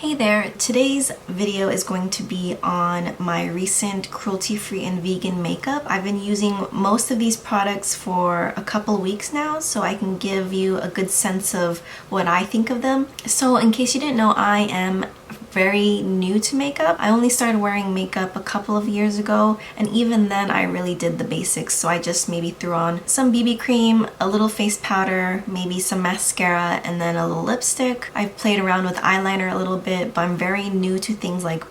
Hey there, today's video is going to be on my recent cruelty-free and vegan makeup. I've been using most of these products for a couple weeks now, so I can give you a good sense of what I think of them. So in case you didn't know, I am very new to makeup. I only started wearing makeup a couple of years ago, and even then I really did the basics. So I just maybe threw on some BB cream, a little face powder, maybe some mascara, and then a little lipstick. I've played around with eyeliner a little bit, but I'm very new to things like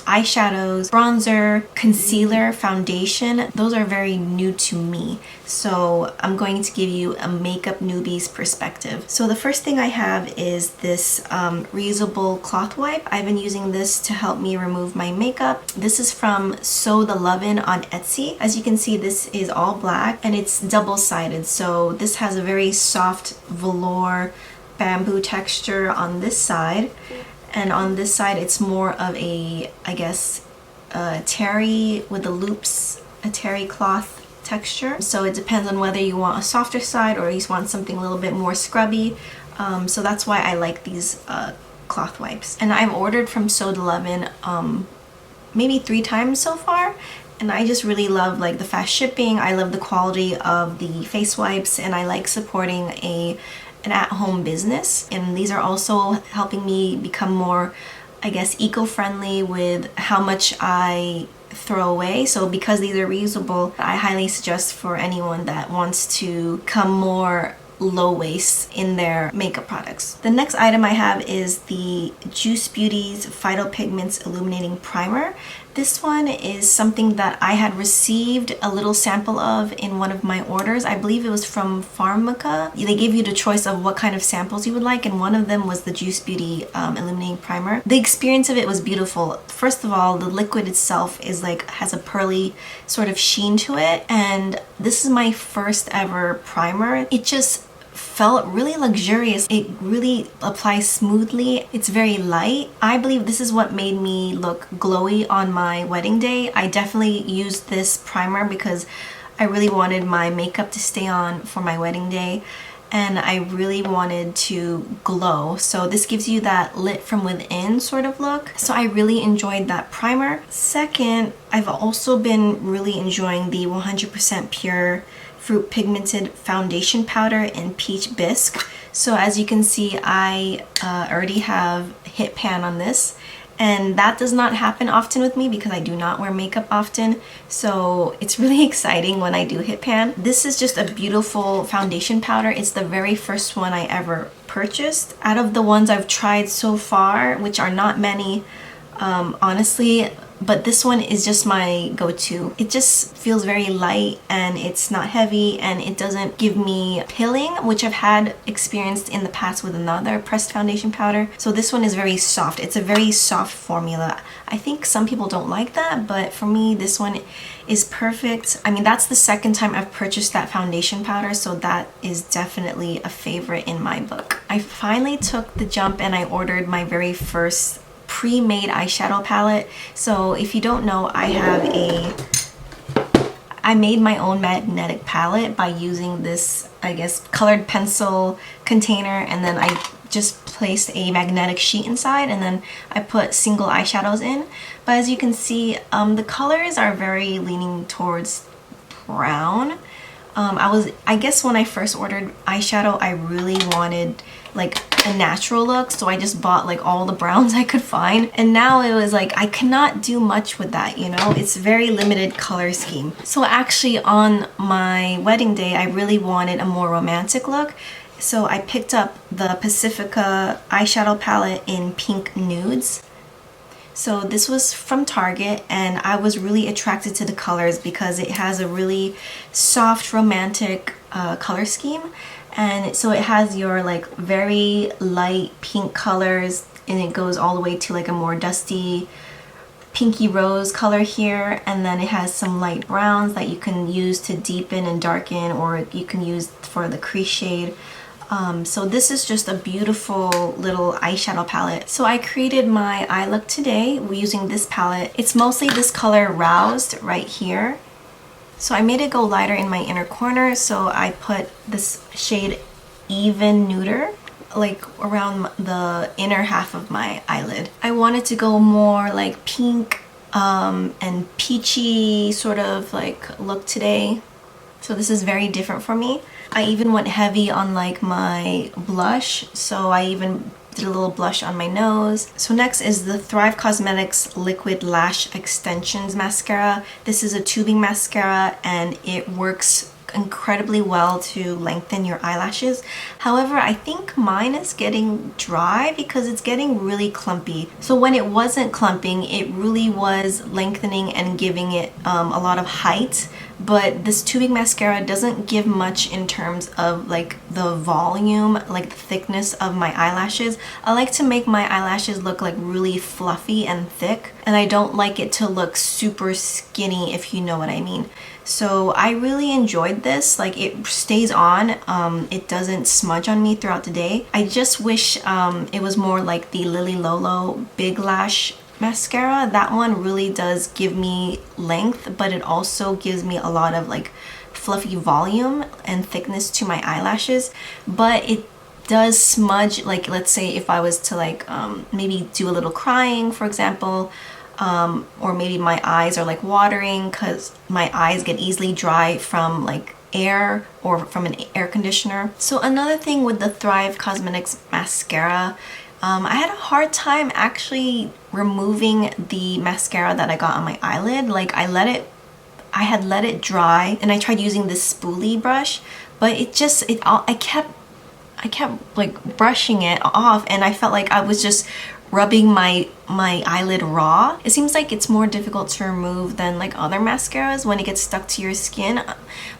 eyeshadows, bronzer, concealer, foundation. Those are very new to me. So I'm going to give you a makeup newbie's perspective. So the first thing I have is this reusable cloth wipe. I've been using this to help me remove my makeup. This is from Sew the Lovin' on Etsy. As you can see, this is all black and it's double-sided. So this has a very soft velour bamboo texture on this side. And on this side, it's more of a, I guess, terry with the loops, a terry cloth texture. So it depends on whether you want a softer side or you want something a little bit more scrubby. So that's why I like these cloth wipes. And I've ordered from Sew the Lovin' maybe 3 times so far. And I just really love like the fast shipping. I love the quality of the face wipes, and I like supporting an at-home business. And these are also helping me become more, I guess, eco-friendly with how much I throw away. So because these are reusable, I highly suggest for anyone that wants to become more low waste in their makeup products. The next item I have is the Juice Beauty's Phyto-Pigments Illuminating Primer. This one is something that I had received a little sample of in one of my orders. I believe it was from PACIFICA. They gave you the choice of what kind of samples you would like, and one of them was the Juice Beauty Illuminating Primer. The experience of it was beautiful. First of all, the liquid itself is like, has a pearly sort of sheen to it, and this is my first ever primer. It just felt really luxurious. It really applies smoothly. It's very light. I believe this is what made me look glowy on my wedding day. I definitely used this primer because I really wanted my makeup to stay on for my wedding day, and I really wanted to glow. So this gives you that lit from within sort of look. So I really enjoyed that primer. Second, I've also been really enjoying the 100% pure Fruit Pigmented foundation powder in Peach Bisque. So as you can see, I already have hit pan on this, and that does not happen often with me because I do not wear makeup often. So it's really exciting when I do hit pan. This is just a beautiful foundation powder. It's the very first one I ever purchased. Out of the ones I've tried so far, which are not many, honestly, but this one is just my go-to. It just feels very light, and it's not heavy, and it doesn't give me pilling, which I've had experienced in the past with another pressed foundation powder. So this one is very soft. It's a very soft formula. I think some people don't like that, but for me, this one is perfect. I mean, that's the second time I've purchased that foundation powder, so that is definitely a favorite in my book. I finally took the jump and I ordered my very first pre-made eyeshadow palette. So if you don't know, I made my own magnetic palette by using this, I guess, colored pencil container, and then I just placed a magnetic sheet inside, and then I put single eyeshadows in. But as you can see, the colors are very leaning towards brown. I guess when I first ordered eyeshadow, I really wanted like a natural look, so I just bought like all the browns I could find, and now it was like I cannot do much with that, you know. It's very limited color scheme. So actually on my wedding day, I really wanted a more romantic look, so I picked up the Pacifica eyeshadow palette in pink nudes. So this was from Target, and I was really attracted to the colors because it has a really soft romantic color scheme. And so it has your like very light pink colors, and it goes all the way to like a more dusty pinky rose color here, and then it has some light browns that you can use to deepen and darken, or you can use for the crease shade. So this is just a beautiful little eyeshadow palette. So I created my eye look today using this palette. It's mostly this color Roused right here. So I made it go lighter in my inner corner, so I put this shade Even Neuter like around the inner half of my eyelid. I wanted to go more like pink and peachy sort of like look today. So this is very different for me. I even went heavy on like my blush. So I even did a little blush on my nose. So next is the Thrive Causemetics Liquid Lash Extensions Mascara. This is a tubing mascara and it works incredibly well to lengthen your eyelashes. However, I think mine is getting dry because it's getting really clumpy. So when it wasn't clumping, it really was lengthening and giving it a lot of height. But this tubing mascara doesn't give much in terms of like the volume, like the thickness of my eyelashes. I like to make my eyelashes look like really fluffy and thick, and I don't like it to look super skinny, if you know what I mean. So I really enjoyed this. Like, it stays on, it doesn't smudge on me throughout the day. I just wish it was more like the Lily Lolo Big Lash mascara. That one really does give me length, but it also gives me a lot of like fluffy volume and thickness to my eyelashes. But it does smudge, like let's say if I was to like maybe do a little crying, for example, or maybe my eyes are like watering because my eyes get easily dry from like air or from an air conditioner. So another thing with the Thrive Causemetics mascara, I had a hard time actually removing the mascara that I got on my eyelid. Like I had let it dry and I tried using this spoolie brush, but I kept like brushing it off and I felt like I was just rubbing my eyelid raw. It seems like it's more difficult to remove than like other mascaras when it gets stuck to your skin.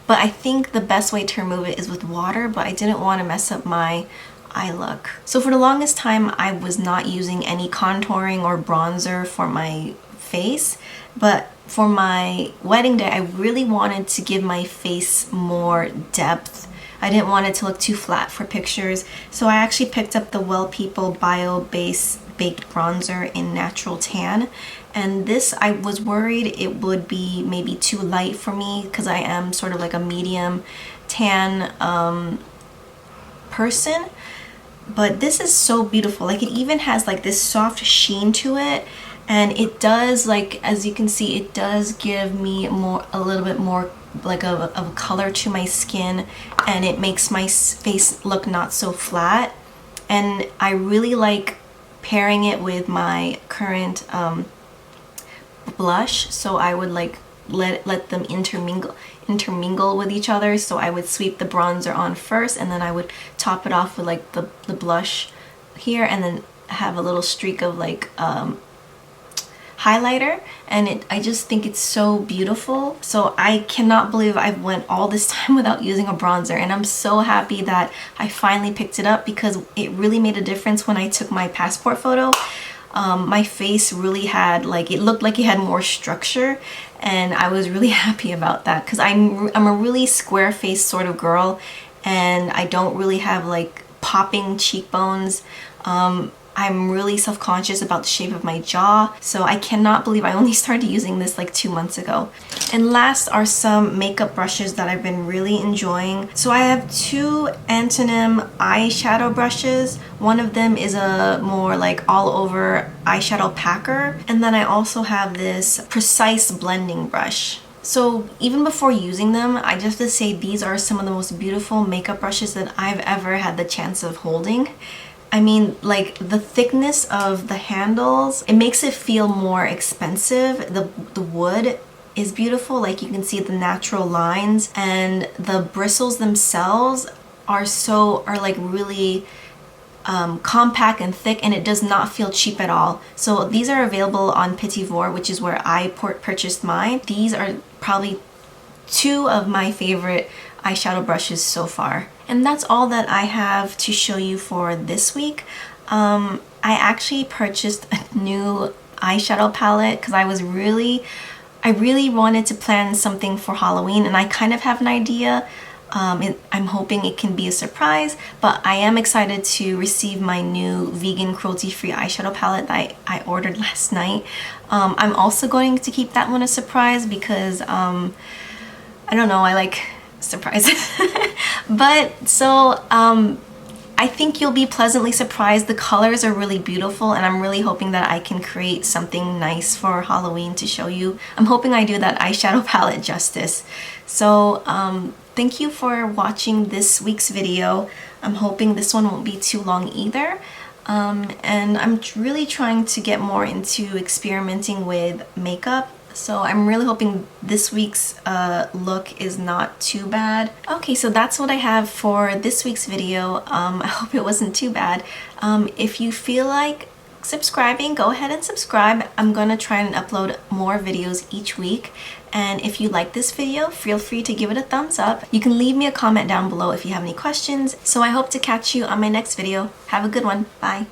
But I think the best way to remove it is with water, but I didn't want to mess up my eye look. So for the longest time, I was not using any contouring or bronzer for my face, but for my wedding day, I really wanted to give my face more depth. I didn't want it to look too flat for pictures, so I actually picked up the Well People Bio Base Baked Bronzer in Natural Tan. And this, I was worried it would be maybe too light for me because I am sort of like a medium tan person. But this is so beautiful. Like, it even has like this soft sheen to it, and it does, like, as you can see, it does give me a little bit more like of a color to my skin, and it makes my face look not so flat. And I really like pairing it with my current blush, so I would like let them intermingle with each other. So I would sweep the bronzer on first, and then I would top it off with like the blush here, and then have a little streak of like highlighter, and I just think it's so beautiful. So I cannot believe I went all this time without using a bronzer, and I'm so happy that I finally picked it up because it really made a difference when I took my passport photo. My face really had, like, it looked like it had more structure, and I was really happy about that because I'm a really square face sort of girl, and I don't really have like popping cheekbones. I'm really self-conscious about the shape of my jaw, so I cannot believe I only started using this like 2 months ago. And last are some makeup brushes that I've been really enjoying. So I have two ANTONYM eyeshadow brushes. One of them is a more like all over eyeshadow packer, and then I also have this precise blending brush. So even before using them, I just have to say these are some of the most beautiful makeup brushes that I've ever had the chance of holding. I mean, like, the thickness of the handles, it makes it feel more expensive. The wood is beautiful, like you can see the natural lines, and the bristles themselves are like really compact and thick, and it does not feel cheap at all. So these are available on Petit-Vour, which is where I purchased mine. These are probably two of my favorite eyeshadow brushes so far. And that's all that I have to show you for this week. I actually purchased a new eyeshadow palette because I really wanted to plan something for Halloween, and I kind of have an idea. I'm hoping it can be a surprise, but I am excited to receive my new vegan cruelty-free eyeshadow palette that I ordered last night. I'm also going to keep that one a surprise because I don't know, I like surprises. But so I think you'll be pleasantly surprised. The colors are really beautiful, and I'm really hoping that I can create something nice for Halloween to show you. I'm hoping I do that eyeshadow palette justice. So thank you for watching this week's video. I'm hoping this one won't be too long either. And I'm really trying to get more into experimenting with makeup. So I'm really hoping this week's look is not too bad. Okay, so that's what I have for this week's video. I hope it wasn't too bad. If you feel like subscribing, go ahead and subscribe. I'm gonna try and upload more videos each week. And if you like this video, feel free to give it a thumbs up. You can leave me a comment down below if you have any questions. So I hope to catch you on my next video. Have a good one. Bye.